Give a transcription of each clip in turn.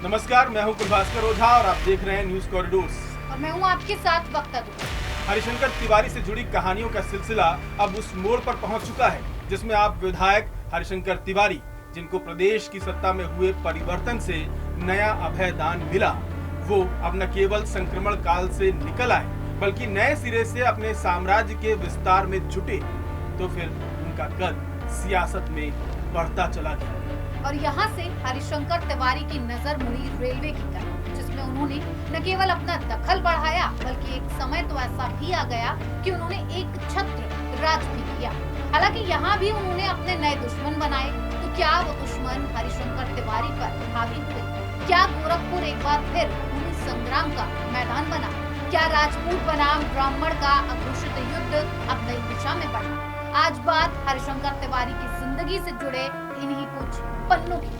नमस्कार, मैं हूं कुलभास्कर ओझा और आप देख रहे हैं न्यूज कॉरिडोर्स। और मैं हूं आपके साथ वक्ता दुबे। हरिशंकर तिवारी से जुड़ी कहानियों का सिलसिला अब उस मोड़ पर पहुंच चुका है जिसमें आप विधायक हरिशंकर तिवारी, जिनको प्रदेश की सत्ता में हुए परिवर्तन से नया अभय दान मिला, वो अब न केवल संक्रमण काल से निकल आए बल्कि नए सिरे से अपने साम्राज्य के विस्तार में जुटे, तो फिर उनका कद सियासत में बढ़ता चला गया। और यहाँ से हरिशंकर तिवारी की नजर मुड़ी रेलवे की तरफ, जिसमें उन्होंने न केवल अपना दखल बढ़ाया बल्कि एक समय तो ऐसा भी आ गया कि उन्होंने एक छत्र राज भी किया। हालांकि यहाँ भी उन्होंने अपने नए दुश्मन बनाए। तो क्या वो दुश्मन हरिशंकर तिवारी पर हावी हुए? क्या गोरखपुर एक बार फिर भूमि संग्राम का मैदान बना? क्या राजपूत बनाम ब्राह्मण का अघोषित युद्ध अब नई दिशा में बढ़ा? आज बात हरिशंकर तिवारी की जिंदगी से जुड़े इन्हीं कुछ पन्नों की।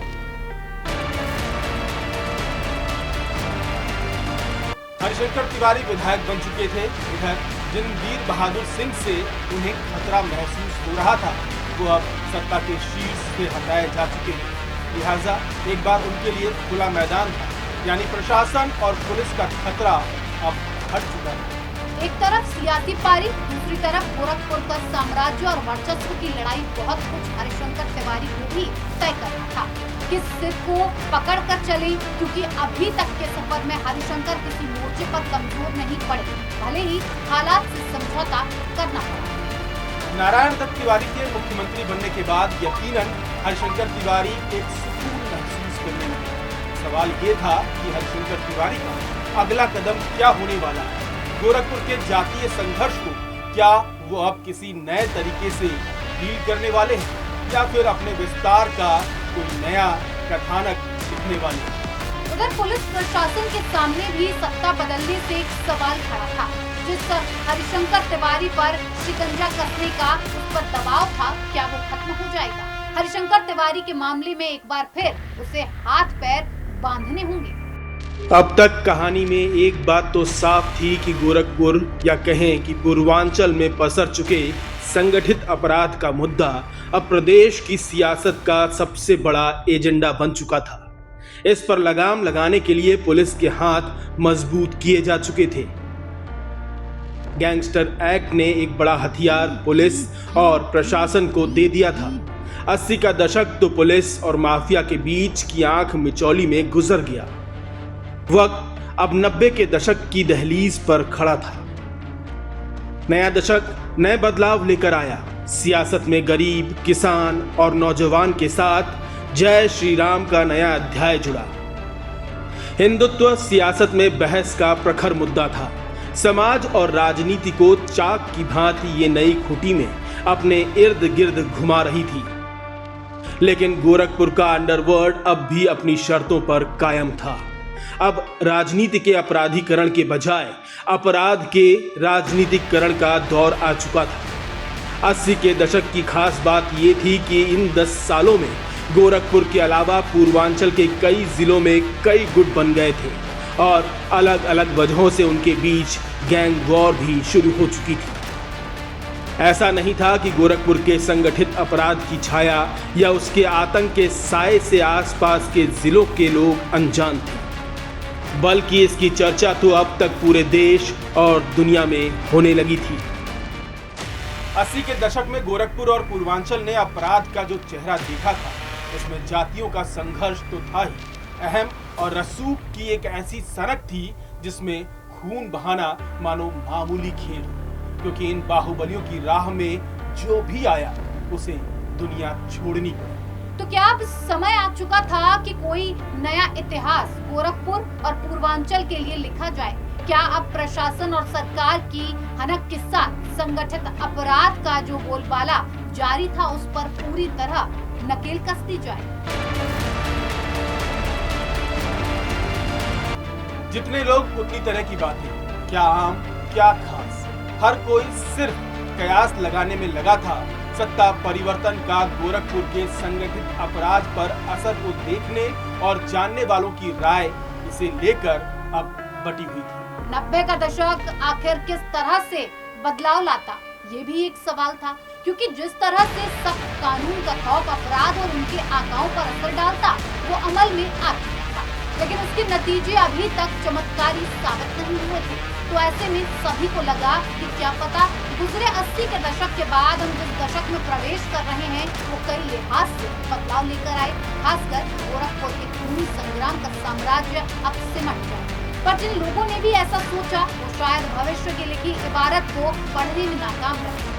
हरिशंकर तिवारी विधायक बन चुके थे। इधर जिन वीर बहादुर सिंह से उन्हें खतरा महसूस हो रहा था, वो अब सत्ता के शीर्ष से हटाए जा चुके हैं। लिहाजा एक बार उनके लिए खुला मैदान था, यानी प्रशासन और पुलिस का खतरा अब हट चुका है। एक तरफ सियासी पारी, दूसरी तरफ गोरखपुर का साम्राज्य और वर्चस्व की लड़ाई बहुत कुछ हरिशंकर तिवारी को भी तय करना था। किस सिर को पकड़ कर चले, क्योंकि अभी तक के सफर में हरिशंकर किसी मोर्चे पर कमजोर नहीं पड़े, भले ही हालात से समझौता करना पड़ा। नारायण दत्त तिवारी के मुख्यमंत्री बनने के बाद यकीनन हरिशंकर तिवारी एक सुकून महसूस करने लगे। सवाल ये था कि हरिशंकर तिवारी का अगला कदम क्या होने वाला है। गोरखपुर के जातीय संघर्ष को क्या वो अब किसी नए तरीके से डील करने वाले हैं या फिर अपने विस्तार का कोई नया कथानक लिखने वाले हैं? उधर पुलिस प्रशासन के सामने भी सत्ता बदलने से एक सवाल खड़ा था, जिस पर हरिशंकर तिवारी पर शिकंजा कसने का उस पर दबाव था। क्या वो खत्म हो जाएगा? हरिशंकर तिवारी के मामले में एक बार फिर उसे हाथ पैर बांधने होंगे। अब तक कहानी में एक बात तो साफ थी कि गोरखपुर या कहें कि पूर्वांचल में पसर चुके संगठित अपराध का मुद्दा अब प्रदेश की सियासत का सबसे बड़ा एजेंडा बन चुका था। इस पर लगाम लगाने के लिए पुलिस के हाथ मजबूत किए जा चुके थे। गैंगस्टर एक्ट ने एक बड़ा हथियार पुलिस और प्रशासन को दे दिया था। 80 का दशक तो पुलिस और माफिया के बीच की आंख मिचौली में गुजर गया। वक्त अब 90 के दशक की दहलीज पर खड़ा था। नया दशक नए बदलाव लेकर आया। सियासत में गरीब, किसान और नौजवान के साथ जय श्री राम का नया अध्याय जुड़ा। हिंदुत्व सियासत में बहस का प्रखर मुद्दा था। समाज और राजनीति को चाक की भांति ये नई खूंटी में अपने इर्द गिर्द घुमा रही थी। लेकिन गोरखपुर का अंडरवर्ल्ड अब भी अपनी शर्तों पर कायम था। अब राजनीति के अपराधीकरण के बजाय अपराध के राजनीतिकरण का दौर आ चुका था। 80 के दशक की खास बात ये थी कि इन 10 सालों में गोरखपुर के अलावा पूर्वांचल के कई जिलों में कई गुट बन गए थे और अलग अलग वजहों से उनके बीच गैंग वॉर भी शुरू हो चुकी थी। ऐसा नहीं था कि गोरखपुर के संगठित अपराध की छाया या उसके आतंक के साए से आसपास के जिलों के लोग अनजान थे, बल्कि इसकी चर्चा तो अब तक पूरे देश और दुनिया में होने लगी थी। 80 के दशक में गोरखपुर और पूर्वांचल ने अपराध का जो चेहरा देखा था, उसमें जातियों का संघर्ष तो था ही, अहम और रसूख की एक ऐसी सनक थी जिसमें खून बहाना मानो मामूली खेल, क्योंकि इन बाहुबलियों की राह में जो भी आया उसे दुनिया छोड़नी पड़ी। तो क्या अब समय आ चुका था कि कोई नया इतिहास गोरखपुर और पूर्वांचल के लिए लिखा जाए? क्या अब प्रशासन और सरकार की हनक के साथ संगठित अपराध का जो बोलबाला जारी था, उस पर पूरी तरह नकेल कस दी जाए? जितने लोग उतनी तरह की बातें, क्या आम क्या खास, हर कोई सिर्फ कयास लगाने में लगा था। सत्ता परिवर्तन का गोरखपुर के संगठित अपराध पर असर को देखने और जानने वालों की राय इसे लेकर अब बटी हुई थी। 90 का दशक आखिर किस तरह से बदलाव लाता, ये भी एक सवाल था, क्योंकि जिस तरह से सख्त कानून का खौफ अपराध और उनके आकाओं पर असर डालता, वो अमल में आ चुका था। लेकिन उसके नतीजे अभी तक चमत्कारी साबित नहीं हुए थे। तो ऐसे में सभी को लगा कि क्या पता गुजरे 80 के दशक के बाद हम जिस दशक में प्रवेश कर रहे हैं वो कई लिहाज से बदलाव लेकर आए, खासकर गोरखपुर के खूनी संग्राम का साम्राज्य अब सिमट जाए। पर जिन लोगों ने भी ऐसा सोचा वो शायद भविष्य की लिखी इबारत को पढ़ने में नाकाम रहे।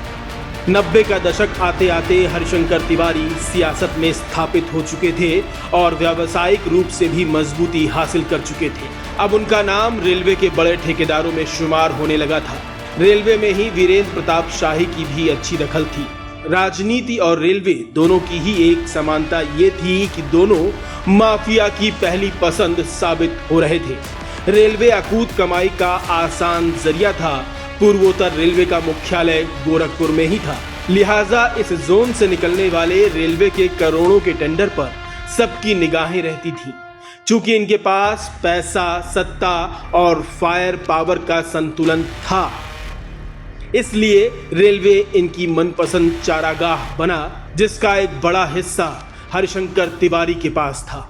90 का दशक आते आते हरिशंकर तिवारी सियासत में स्थापित हो चुके थे और व्यावसायिक रूप से भी मजबूती हासिल कर चुके थे। अब उनका नाम रेलवे के बड़े ठेकेदारों में शुमार होने लगा था। रेलवे में ही वीरेंद्र प्रताप शाही की भी अच्छी दखल थी। राजनीति और रेलवे दोनों की ही एक समानता ये थी कि दोनों माफिया की पहली पसंद साबित हो रहे थे। रेलवे अकूत कमाई का आसान जरिया था। पूर्वोत्तर रेलवे का मुख्यालय गोरखपुर में ही था, लिहाजा इस जोन से निकलने वाले रेलवे के करोड़ों के टेंडर पर सबकी निगाहें रहती थीं। चूंकि इनके पास पैसा, सत्ता और फायर पावर का संतुलन था, इसलिए रेलवे इनकी मनपसंद चारागाह बना, जिसका एक बड़ा हिस्सा हरिशंकर तिवारी के पास था।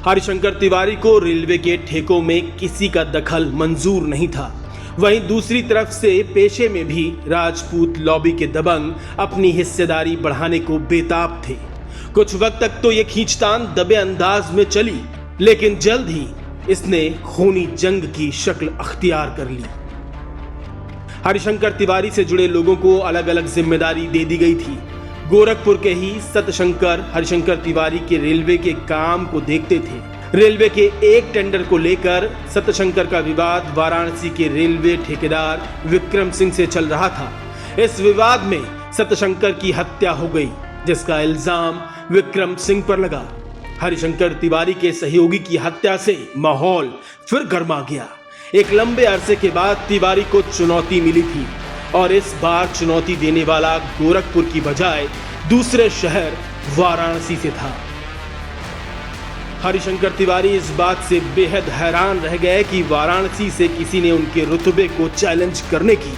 हरिशंकर तिवारी को रेलवे के ठेकों में किसी का दखल मंजूर नहीं था। वहीं दूसरी तरफ से पेशे में भी राजपूत लॉबी के दबंग अपनी हिस्सेदारी बढ़ाने को बेताब थे। कुछ वक्त तक तो ये खींचतान दबे अंदाज में चली, लेकिन जल्द ही इसने खूनी जंग की शक्ल अख्तियार कर ली। हरिशंकर तिवारी से जुड़े लोगों को अलग अलग जिम्मेदारी दे दी गई थी। गोरखपुर के ही सतशंकर हरिशंकर तिवारी के रेलवे के काम को देखते थे। रेलवे के एक टेंडर को लेकर सतशंकर का विवाद वाराणसी के रेलवे ठेकेदार विक्रम सिंह से चल रहा था। इस विवाद में सतशंकर की हत्या हो गई, जिसका इल्जाम विक्रम सिंह पर लगा। हरिशंकर तिवारी के सहयोगी की हत्या से माहौल फिर गर्मा गया। एक लंबे अरसे के बाद तिवारी को चुनौती मिली थी और इस बार चुनौती देने वाला गोरखपुर की बजाय दूसरे शहर वाराणसी से था। हरिशंकर तिवारी इस बात से बेहद हैरान रह गए कि वाराणसी से किसी ने उनके रुतबे को चैलेंज करने की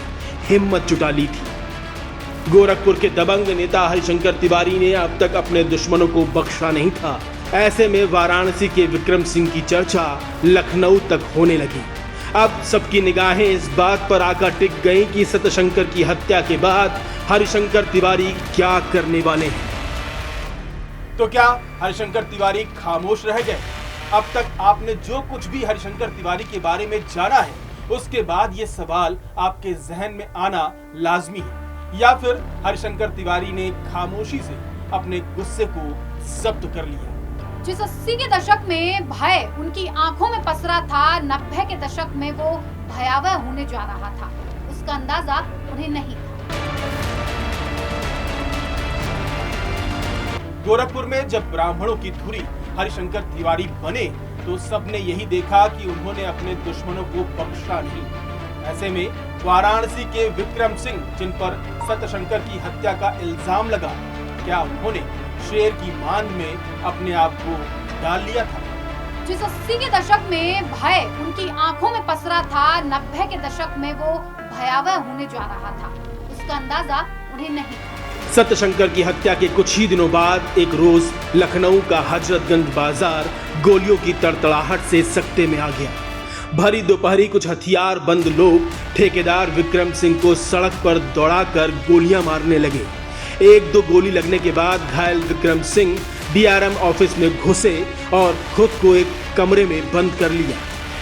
हिम्मत जुटा ली थी। गोरखपुर के दबंग नेता हरिशंकर तिवारी ने अब तक अपने दुश्मनों को बख्शा नहीं था। ऐसे में वाराणसी के विक्रम सिंह की चर्चा लखनऊ तक होने लगी। अब सबकी निगाहें इस बात पर आकर टिक गईं कि सतशंकर की हत्या के बाद हरिशंकर तिवारी क्या करने वाले हैं। तो क्या हरिशंकर तिवारी खामोश रह गए? अब तक आपने जो कुछ भी हरिशंकर तिवारी के बारे में जाना है, उसके बाद ये सवाल आपके जहन में आना लाजमी है, या फिर हरिशंकर तिवारी ने खामोशी से अपने गुस्से को जब्त कर लिया। जिस 80 के दशक में भय उनकी आंखों में पसरा था, 90 के दशक में वो भयावह होने जा रहा था, उसका अंदाजा उन्हें नहीं था। गोरखपुर में जब ब्राह्मणों की धुरी हरिशंकर तिवारी बने तो सबने यही देखा कि उन्होंने अपने दुश्मनों को बख्शा नहीं। ऐसे में वाराणसी के विक्रम सिंह, जिन पर सतशंकर की हत्या का इल्जाम लगा, क्या उन्होंने शेर की मान में अपने आप को डाल लिया था? जिस 80 के दशक में भय उनकी आंखों में पसरा था, 90 के दशक में वो भयावह होने जा रहा था, उसका अंदाजा उन्हें नहीं था। सतशंकर की हत्या के कुछ ही दिनों बाद एक रोज लखनऊ का हजरतगंज बाजार गोलियों की तड़तड़ाहट से सकते में आ गया। भरी दोपहरी कुछ हथियार बंद लोग ठेकेदार विक्रम सिंह को सड़क पर दौड़ाकर गोलियां मारने लगे। एक दो गोली लगने के बाद घायल विक्रम सिंह डीआरएम ऑफिस में घुसे और खुद को एक कमरे में बंद कर लिया,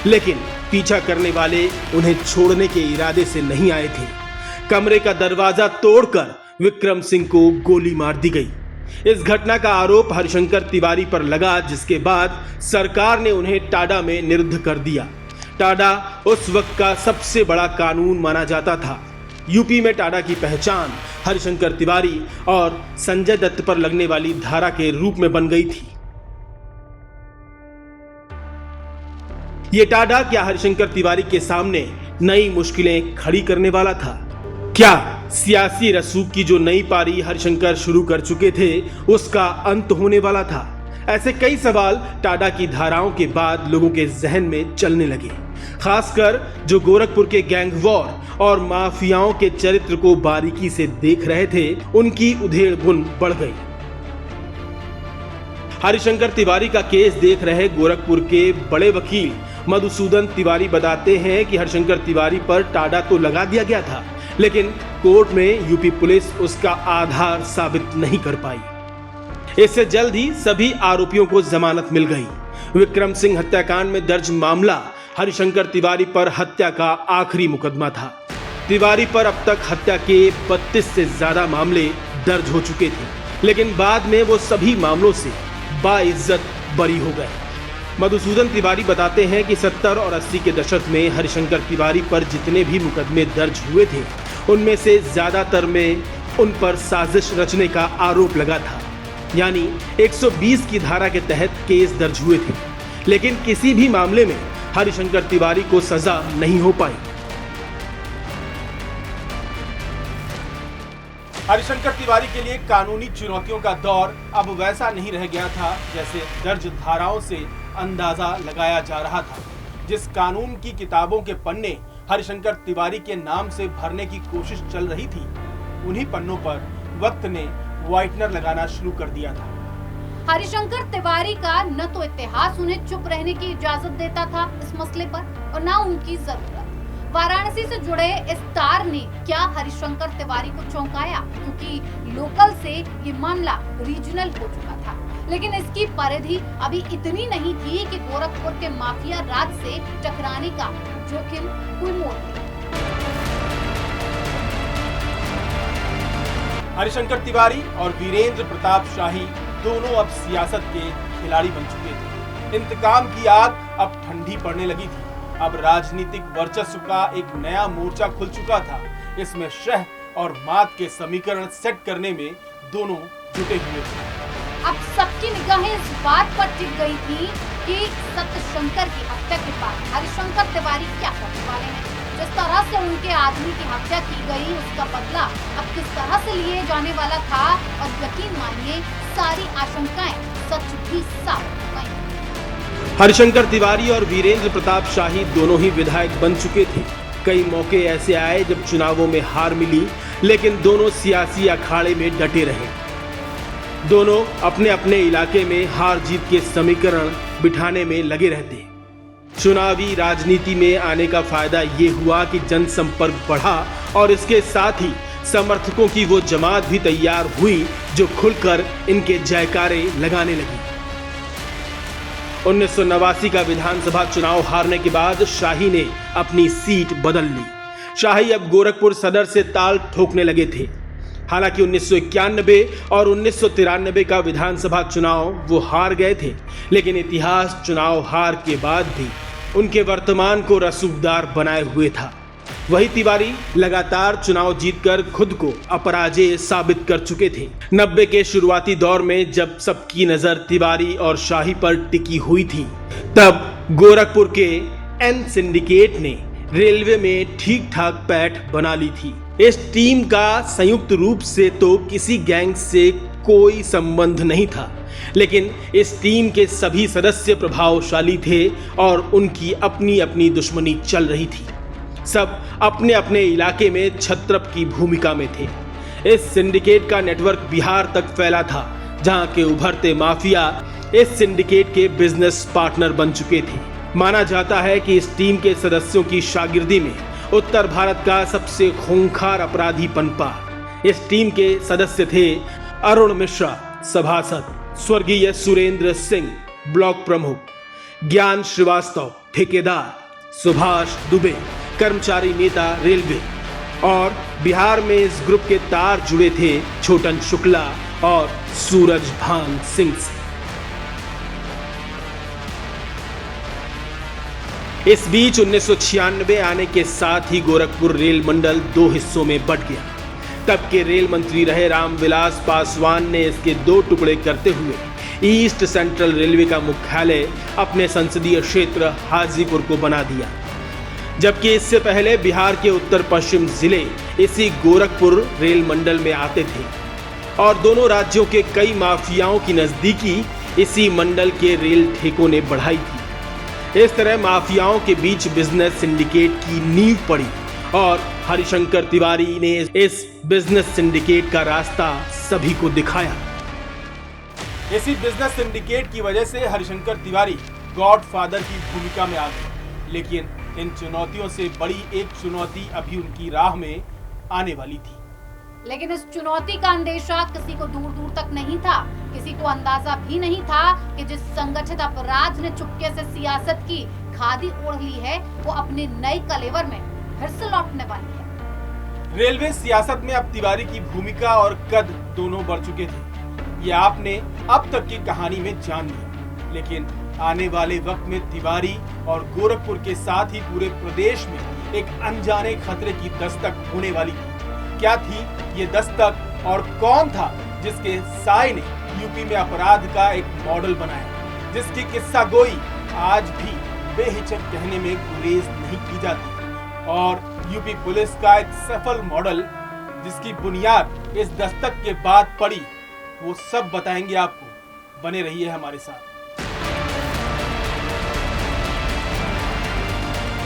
लेकिन पीछा करने वाले उन्हें छोड़ने के इरादे से नहीं आए थे। कमरे का दरवाजा तोड़कर विक्रम सिंह को गोली मार दी गई। इस घटना का आरोप हरिशंकर तिवारी पर लगा, जिसके बाद सरकार ने उन्हें टाडा में निरुद्ध कर दिया। टाडा उस वक्त का सबसे बड़ा कानून माना जाता था। यूपी में टाडा की पहचान हरिशंकर तिवारी और संजय दत्त पर लगने वाली धारा के रूप में बन गई थी। ये टाडा क्या हरिशंकर तिवारी के सामने नई मुश्किलें खड़ी करने वाला था? क्या सियासी रसूख की जो नई पारी हरिशंकर शुरू कर चुके थे, उसका अंत होने वाला था? ऐसे कई सवाल टाडा की धाराओं के बाद लोगों के जहन में चलने लगे, खासकर जो गोरखपुर के गैंग वॉर और माफियाओं के चरित्र को बारीकी से देख रहे थे। उनकी उधेड़ बुन बढ़ गई। हरिशंकर तिवारी का केस देख रहे गोरखपुर के बड़े वकील मधुसूदन तिवारी बताते हैं कि हरिशंकर तिवारी पर टाडा तो लगा दिया गया था, लेकिन कोर्ट में यूपी पुलिस उसका आधार साबित नहीं कर पाई। इससे जल्द ही सभी आरोपियों को जमानत मिल गई। विक्रम सिंह हत्याकांड में दर्ज मामला हरिशंकर तिवारी पर हत्या का आखिरी मुकदमा था। तिवारी पर अब तक हत्या के 32 से ज्यादा मामले दर्ज हो चुके थे, लेकिन बाद में वो सभी मामलों से बाइज्जत बरी हो गए। मधुसूदन तिवारी बताते हैं कि 70 और 80 के दशक में हरिशंकर तिवारी पर जितने भी मुकदमे दर्ज हुए थे, उनमें से ज्यादातर में उन पर साजिश रचने का आरोप लगा था, यानी 120 की धारा के तहत केस दर्ज हुए थे, लेकिन किसी भी मामले में हरिशंकर तिवारी को सजा नहीं हो पाई। हरिशंकर तिवारी के लिए कानूनी चुनौतियों का दौर अब वैसा नहीं रह गया था जैसे दर्ज धाराओं से अंदाजा लगाया जा रहा था। जिस कानून की किताबों के पन्ने हरिशंकर तिवारी के नाम से भरने की कोशिश चल रही थी, उन्हीं पन्नों पर वक्त ने व्हाइटनर लगाना शुरू कर दिया था। हरिशंकर तिवारी का न तो इतिहास उन्हें चुप रहने की इजाजत देता था इस मसले पर, और न उनकी जरूरत। वाराणसी से जुड़े इस तार ने क्या हरिशंकर तिवारी को चौंकाया, क्योंकि लोकल से ये मामला रीजनल हो चुका था, लेकिन इसकी परिधि अभी इतनी नहीं थी कि गोरखपुर के माफिया राज से टकराने का जोखिम कोई मोड़ ले। हरिशंकर तिवारी और वीरेंद्र प्रताप शाही दोनों अब सियासत के खिलाड़ी बन चुके थे। इंतकाम की आग अब ठंडी पड़ने लगी थी। अब राजनीतिक वर्चस्व का एक नया मोर्चा खुल चुका था। इसमें शह और मात के समीकरण सेट करने में दोनों जुटे हुए थे। अब सबकी निगाहें इस बात पर टिक गई थी कि सत्यशंकर की हत्या के बाद हरिशंकर तिवारी क्या करने वाले हैं। जिस तरह से उनके आदमी की हत्या की गई, उसका बदला अब किस तरह से लिए जाने वाला था, और यकीन मानिए सारी आशंकाएं सच भी साबित हो गईं। हरिशंकर तिवारी और वीरेंद्र प्रताप शाही दोनों ही विधायक बन चुके थे। कई मौके ऐसे आए जब चुनावों में हार मिली, लेकिन दोनों सियासी अखाड़े में डटे रहे। दोनों अपने अपने इलाके में हार जीत के समीकरण बिठाने में लगे रहते। चुनावी राजनीति में आने का फायदा ये हुआ कि जनसंपर्क बढ़ा और इसके साथ ही समर्थकों की वो जमात भी तैयार हुई जो खुलकर इनके जयकारे लगाने लगी। 1989 का विधानसभा चुनाव हारने के बाद शाही ने अपनी सीट बदल ली। शाही अब गोरखपुर सदर से ताल ठोकने लगे थे। हालांकि 1991 और 1993 का विधानसभा चुनाव वो हार गए थे, लेकिन इतिहास चुनाव हार के बाद भी उनके वर्तमान को रसूखदार बनाए हुए था। वही तिवारी लगातार चुनाव जीतकर खुद को अपराजेय साबित कर चुके थे। 90 के शुरुआती दौर में जब सबकी नजर तिवारी और शाही पर टिकी हुई थी, तब गोरखपुर के एन सिंडिकेट ने रेलवे में ठीक ठाक पैठ बना ली थी। इस टीम का संयुक्त रूप से तो किसी गैंग से कोई संबंध नहीं था, लेकिन इस टीम के सभी सदस्य प्रभावशाली थे और उनकी अपनी अपनी दुश्मनी चल रही थी। सब अपने अपने इलाके में छत्रप की भूमिका में थे। इस सिंडिकेट का नेटवर्क बिहार तक फैला था, जहां के उभरते माफिया इस सिंडिकेट के बिजनेस पार्टनर बन चुके थे। माना जाता है कि इस टीम के सदस्यों की शागिर्दी में उत्तर भारत का सबसे खूंखार अपराधी पनपा। इस टीम के सदस्य थे अरुण मिश्रा सभासद, स्वर्गीय सुरेंद्र सिंह ब्लॉक प्रमुख, ज्ञान श्रीवास्तव ठेकेदार, सुभाष दुबे कर्मचारी नेता रेलवे, और बिहार में इस ग्रुप के तार जुड़े थे छोटन शुक्ला और सूरज भान सिंह से। इस बीच 1996 आने के साथ ही गोरखपुर रेल मंडल दो हिस्सों में बंट गया। तब के रेल मंत्री रहे रामविलास पासवान ने इसके दो टुकड़े करते हुए ईस्ट सेंट्रल रेलवे का मुख्यालय अपने संसदीय क्षेत्र हाजीपुर को बना दिया, जबकि इससे पहले बिहार के उत्तर पश्चिम जिले इसी गोरखपुर रेल मंडल में आते थे और दोनों राज्यों के कई माफियाओं की नजदीकी इसी मंडल के रेल ठेकों ने बढ़ाई थी। इस तरह माफियाओं के बीच बिजनेस सिंडिकेट की नींव पड़ी और हरिशंकर तिवारी ने इस बिजनेस सिंडिकेट का रास्ता सभी को दिखाया। इसी बिजनेस सिंडिकेट की वजह से हरिशंकर तिवारी गॉडफादर की भूमिका में आ गए, लेकिन इन चुनौतियों से बड़ी एक चुनौती अभी उनकी राह में आने वाली थी। लेकिन इस चुनौती का अंदेशा किसी को दूर दूर तक नहीं था। किसी को अंदाजा भी नहीं था कि जिस संगठित अपराध ने चुपके से सियासत की खादी ओढ़ ली है, वो अपने नए कलेवर में फिर से लौटने वाली है। रेलवे सियासत में अब तिवारी की भूमिका और कद दोनों बढ़ चुके थे। ये आपने अब तक की कहानी में जान लिया, लेकिन आने वाले वक्त में तिवारी और गोरखपुर के साथ ही पूरे प्रदेश में एक अनजाने खतरे की दस्तक होने वाली थी। क्या थी ये दस्तक और कौन था जिसके साए ने यूपी में अपराध का एक मॉडल बनाया, जिसकी किस्सा गोई आज भी बेहिचक कहने में गुरेज नहीं की जाती, और यूपी पुलिस का एक सफल मॉडल जिसकी बुनियाद इस दस्तक के बाद पड़ी, वो सब बताएंगे आपको। बने रहिए हमारे साथ।